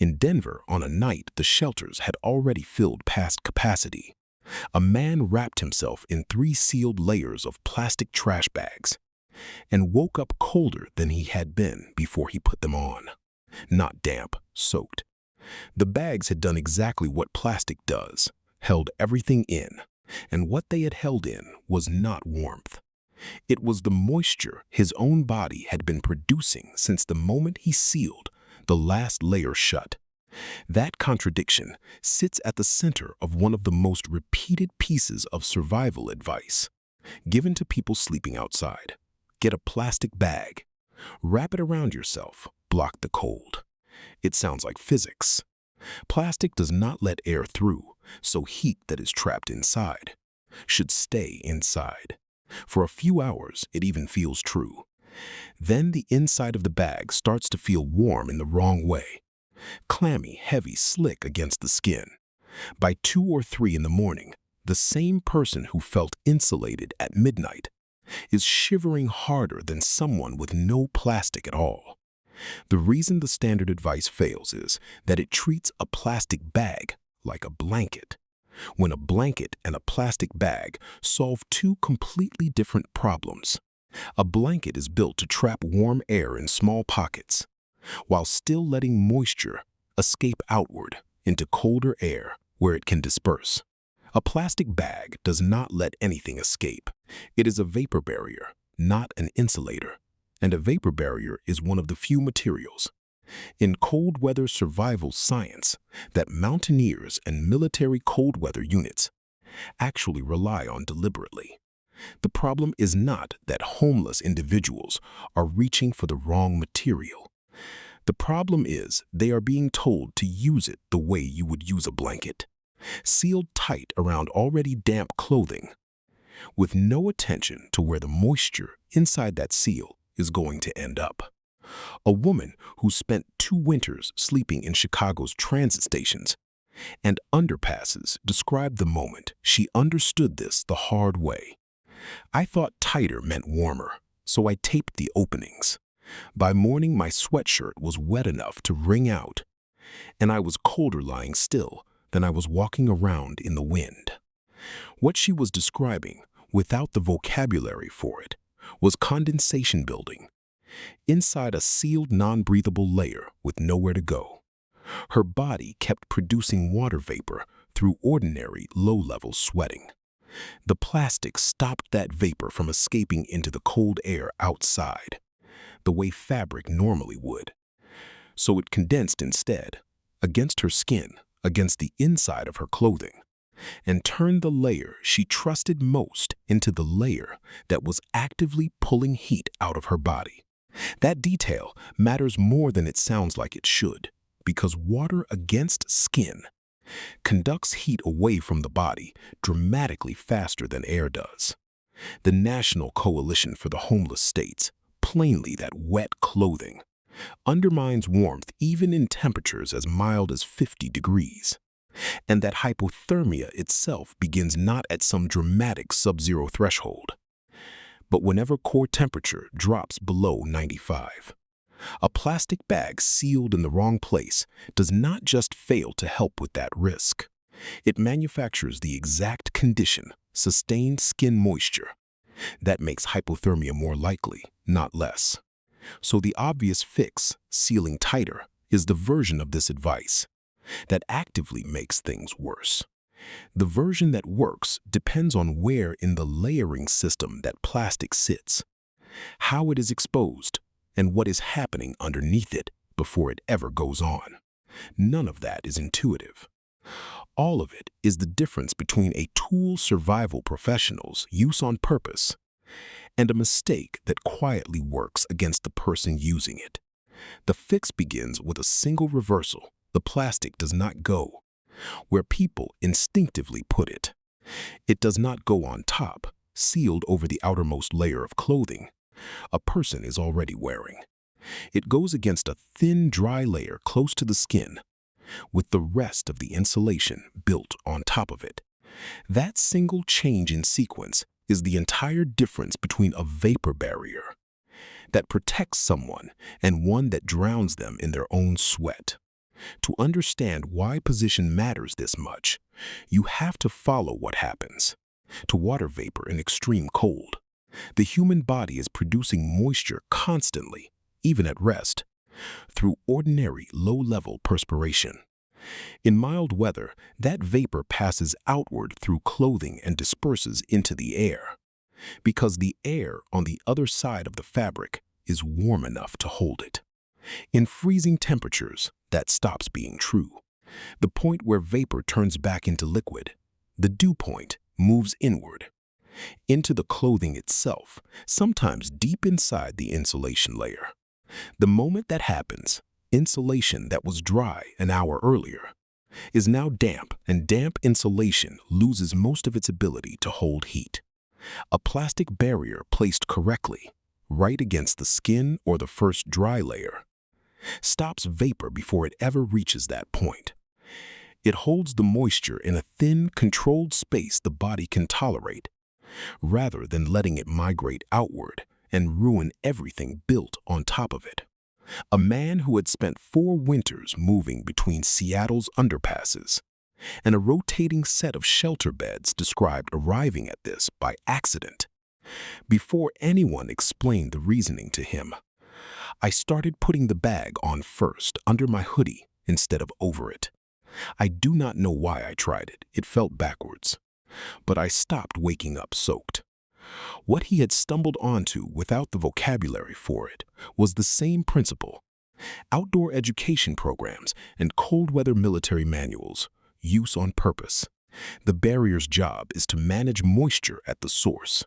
In Denver, on a night, the shelters had already filled past capacity. A man wrapped himself in 3 sealed layers of plastic trash bags and woke up colder than he had been before he put them on. Not damp, soaked. The bags had done exactly what plastic does, held everything in, and what they had held in was not warmth. It was the moisture his own body had been producing since the moment he sealed the last layer shut. That contradiction sits at the center of one of the most repeated pieces of survival advice given to people sleeping outside. Get a plastic bag. Wrap it around yourself. Block the cold. It sounds like physics. Plastic does not let air through, so heat that is trapped inside should stay inside. For a few hours, it even feels true. Then the inside of the bag starts to feel warm in the wrong way. Clammy, heavy, slick against the skin. By 2 or 3 in the morning, the same person who felt insulated at midnight is shivering harder than someone with no plastic at all. The reason the standard advice fails is that it treats a plastic bag like a blanket, when a blanket and a plastic bag solve 2 completely different problems. A blanket is built to trap warm air in small pockets, while still letting moisture escape outward into colder air where it can disperse. A plastic bag does not let anything escape. It is a vapor barrier, not an insulator. And a vapor barrier is one of the few materials in cold weather survival science that mountaineers and military cold weather units actually rely on deliberately. The problem is not that homeless individuals are reaching for the wrong material. The problem is they are being told to use it the way you would use a blanket, sealed tight around already damp clothing, with no attention to where the moisture inside that seal is going to end up. A woman who spent 2 winters sleeping in Chicago's transit stations and underpasses described the moment she understood this the hard way. I thought tighter meant warmer, so I taped the openings. By morning, my sweatshirt was wet enough to wring out, and I was colder lying still than I was walking around in the wind. What she was describing, without the vocabulary for it, was condensation building inside a sealed non-breathable layer with nowhere to go. Her body kept producing water vapor through ordinary low-level sweating. The plastic stopped that vapor from escaping into the cold air outside, the way fabric normally would. So it condensed instead, against her skin, against the inside of her clothing, and turned the layer she trusted most into the layer that was actively pulling heat out of her body. That detail matters more than it sounds like it should, because water against skin conducts heat away from the body dramatically faster than air does. The National Coalition for the Homeless states plainly that wet clothing undermines warmth even in temperatures as mild as 50 degrees, and that hypothermia itself begins not at some dramatic sub-zero threshold, but whenever core temperature drops below 95. A plastic bag sealed in the wrong place does not just fail to help with that risk. It manufactures the exact condition, sustained skin moisture, that makes hypothermia more likely, not less. So the obvious fix, sealing tighter, is the version of this advice that actively makes things worse. The version that works depends on where in the layering system that plastic sits, how it is exposed, and what is happening underneath it before it ever goes on. None of that is intuitive. All of it is the difference between a tool survival professional's use on purpose and a mistake that quietly works against the person using it. The fix begins with a single reversal. The plastic does not go where people instinctively put it. It does not go on top, sealed over the outermost layer of clothing a person is already wearing. It goes against a thin, dry layer close to the skin, with the rest of the insulation built on top of it. That single change in sequence is the entire difference between a vapor barrier that protects someone and one that drowns them in their own sweat. To understand why position matters this much, you have to follow what happens. To water vapor in extreme cold, the human body is producing moisture constantly, even at rest, through ordinary low-level perspiration. In mild weather, that vapor passes outward through clothing and disperses into the air, because the air on the other side of the fabric is warm enough to hold it. In freezing temperatures, that stops being true. The point where vapor turns back into liquid, the dew point, moves inward, into the clothing itself, sometimes deep inside the insulation layer. The moment that happens, insulation that was dry an hour earlier is now damp, and damp insulation loses most of its ability to hold heat. A plastic barrier placed correctly, right against the skin or the first dry layer, stops vapor before it ever reaches that point. It holds the moisture in a thin, controlled space the body can tolerate, rather than letting it migrate outward and ruin everything built on top of it. A man who had spent 4 winters moving between Seattle's underpasses and a rotating set of shelter beds described arriving at this by accident. Before anyone explained the reasoning to him, I started putting the bag on first under my hoodie instead of over it. I do not know why I tried it. It felt backwards. But I stopped waking up soaked. What he had stumbled onto without the vocabulary for it was the same principle. Outdoor education programs and cold weather military manuals, use on purpose. The barrier's job is to manage moisture at the source,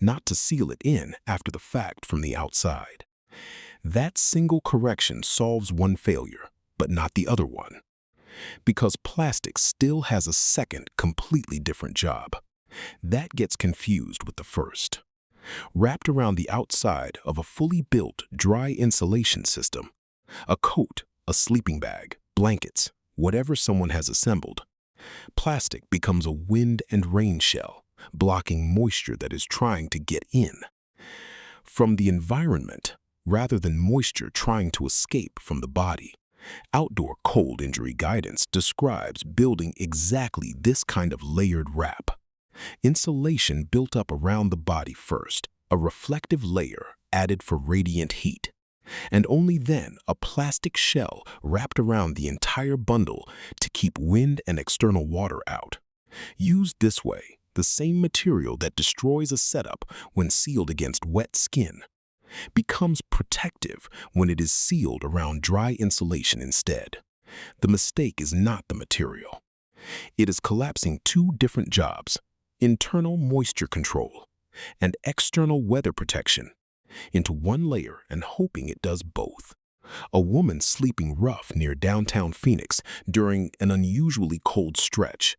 not to seal it in after the fact from the outside. That single correction solves one failure, but not the other one. Because plastic still has a second, completely different job. That gets confused with the first. Wrapped around the outside of a fully built dry insulation system, a coat, a sleeping bag, blankets, whatever someone has assembled, plastic becomes a wind and rain shell, blocking moisture that is trying to get in from the environment rather than moisture trying to escape from the body. Outdoor cold injury guidance describes building exactly this kind of layered wrap. Insulation built up around the body first, a reflective layer added for radiant heat, and only then a plastic shell wrapped around the entire bundle to keep wind and external water out. Used this way, the same material that destroys a setup when sealed against wet skin becomes protective when it is sealed around dry insulation instead. The mistake is not the material. It is collapsing 2 different jobs, internal moisture control and external weather protection, into one layer and hoping it does both. A woman sleeping rough near downtown Phoenix during an unusually cold stretch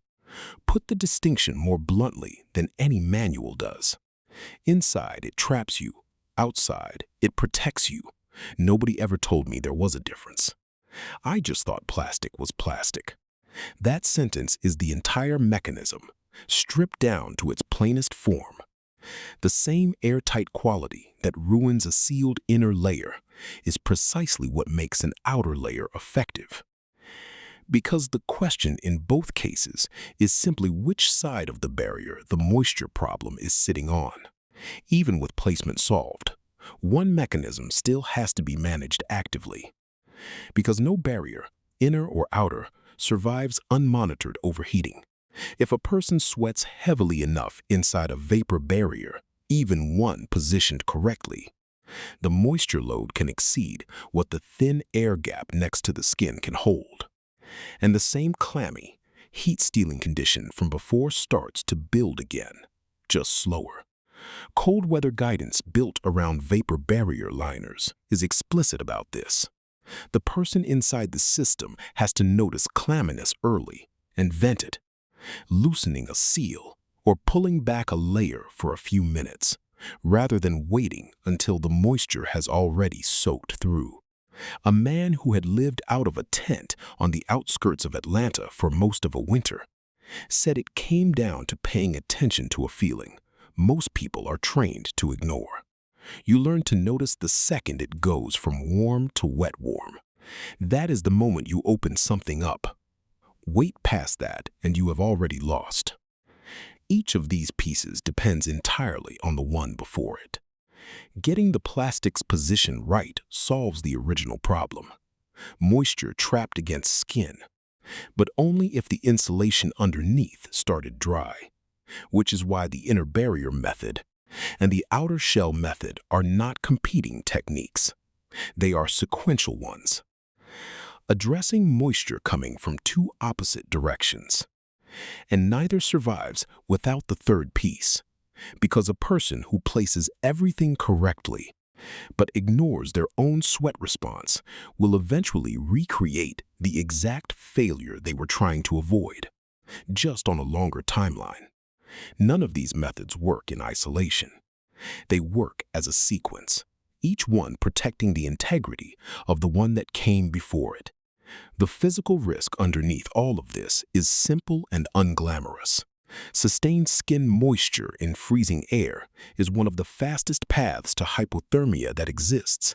put the distinction more bluntly than any manual does. Inside, it traps you. Outside, it protects you. Nobody ever told me there was a difference. I just thought plastic was plastic. That sentence is the entire mechanism, stripped down to its plainest form. The same airtight quality that ruins a sealed inner layer is precisely what makes an outer layer effective. Because the question in both cases is simply which side of the barrier the moisture problem is sitting on. Even with placement solved, one mechanism still has to be managed actively. Because no barrier, inner or outer, survives unmonitored overheating. If a person sweats heavily enough inside a vapor barrier, even one positioned correctly, the moisture load can exceed what the thin air gap next to the skin can hold. And the same clammy, heat-stealing condition from before starts to build again, just slower. Cold weather guidance built around vapor barrier liners is explicit about this. The person inside the system has to notice clamminess early and vent it, loosening a seal or pulling back a layer for a few minutes, rather than waiting until the moisture has already soaked through. A man who had lived out of a tent on the outskirts of Atlanta for most of a winter said it came down to paying attention to a feeling most people are trained to ignore. You learn to notice the second it goes from warm to wet warm. That is the moment you open something up. Wait past that and you have already lost. Each of these pieces depends entirely on the one before it. Getting the plastic's position right solves the original problem. Moisture trapped against skin, but only if the insulation underneath started dry, which is why the inner barrier method and the outer shell method are not competing techniques. They are sequential ones, addressing moisture coming from two opposite directions. And neither survives without the third piece, because a person who places everything correctly but ignores their own sweat response will eventually recreate the exact failure they were trying to avoid, just on a longer timeline. None of these methods work in isolation. They work as a sequence, each one protecting the integrity of the one that came before it. The physical risk underneath all of this is simple and unglamorous. Sustained skin moisture in freezing air is one of the fastest paths to hypothermia that exists.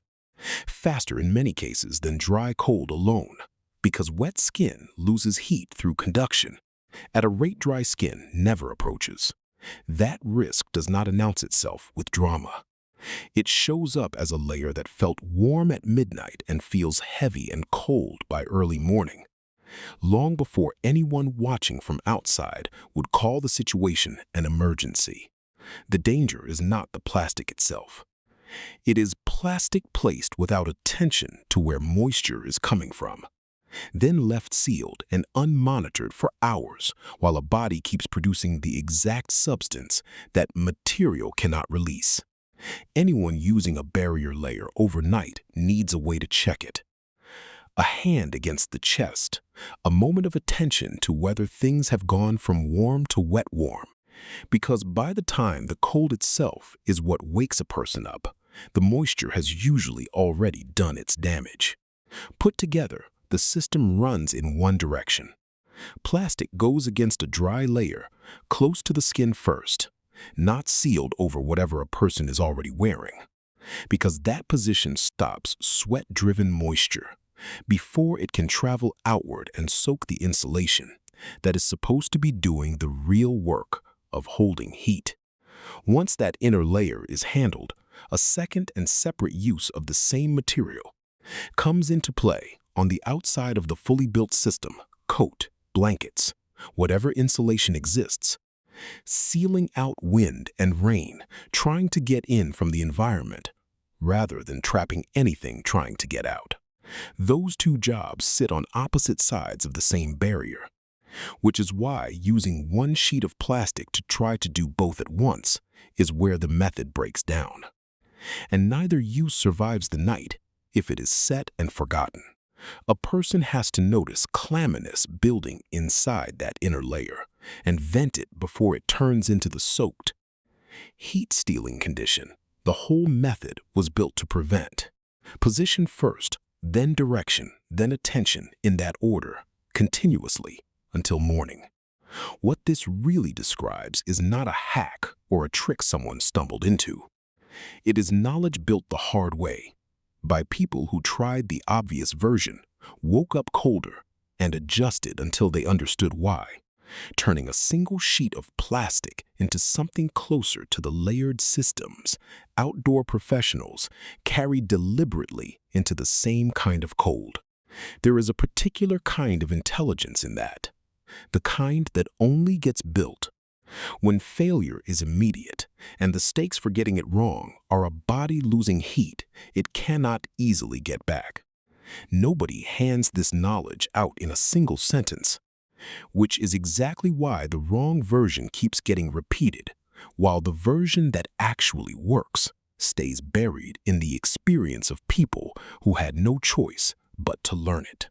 Faster in many cases than dry cold alone, because wet skin loses heat through conduction at a rate dry skin never approaches. That risk does not announce itself with drama. It shows up as a layer that felt warm at midnight and feels heavy and cold by early morning, long before anyone watching from outside would call the situation an emergency. The danger is not the plastic itself. It is plastic placed without attention to where moisture is coming from, then left sealed and unmonitored for hours while a body keeps producing the exact substance that material cannot release. Anyone using a barrier layer overnight needs a way to check it. A hand against the chest, a moment of attention to whether things have gone from warm to wet warm. Because by the time the cold itself is what wakes a person up, the moisture has usually already done its damage. Put together, the system runs in one direction. Plastic goes against a dry layer, close to the skin first, not sealed over whatever a person is already wearing, because that position stops sweat-driven moisture before it can travel outward and soak the insulation that is supposed to be doing the real work of holding heat. Once that inner layer is handled, a second and separate use of the same material comes into play on the outside of the fully built system: coat, blankets, whatever insulation exists, sealing out wind and rain trying to get in from the environment, rather than trapping anything trying to get out. Those two jobs sit on opposite sides of the same barrier, which is why using one sheet of plastic to try to do both at once is where the method breaks down. And neither use survives the night if it is set and forgotten. A person has to notice clamminess building inside that inner layer and vent it before it turns into the soaked, heat-stealing condition the whole method was built to prevent. Position first, then direction, then attention in that order, continuously, until morning. What this really describes is not a hack or a trick someone stumbled into. It is knowledge built the hard way, by people who tried the obvious version, woke up colder, and adjusted until they understood why, turning a single sheet of plastic into something closer to the layered systems outdoor professionals carry deliberately into the same kind of cold. There is a particular kind of intelligence in that, the kind that only gets built when failure is immediate and the stakes for getting it wrong are a body losing heat it cannot easily get back. Nobody hands this knowledge out in a single sentence, which is exactly why the wrong version keeps getting repeated, while the version that actually works stays buried in the experience of people who had no choice but to learn it.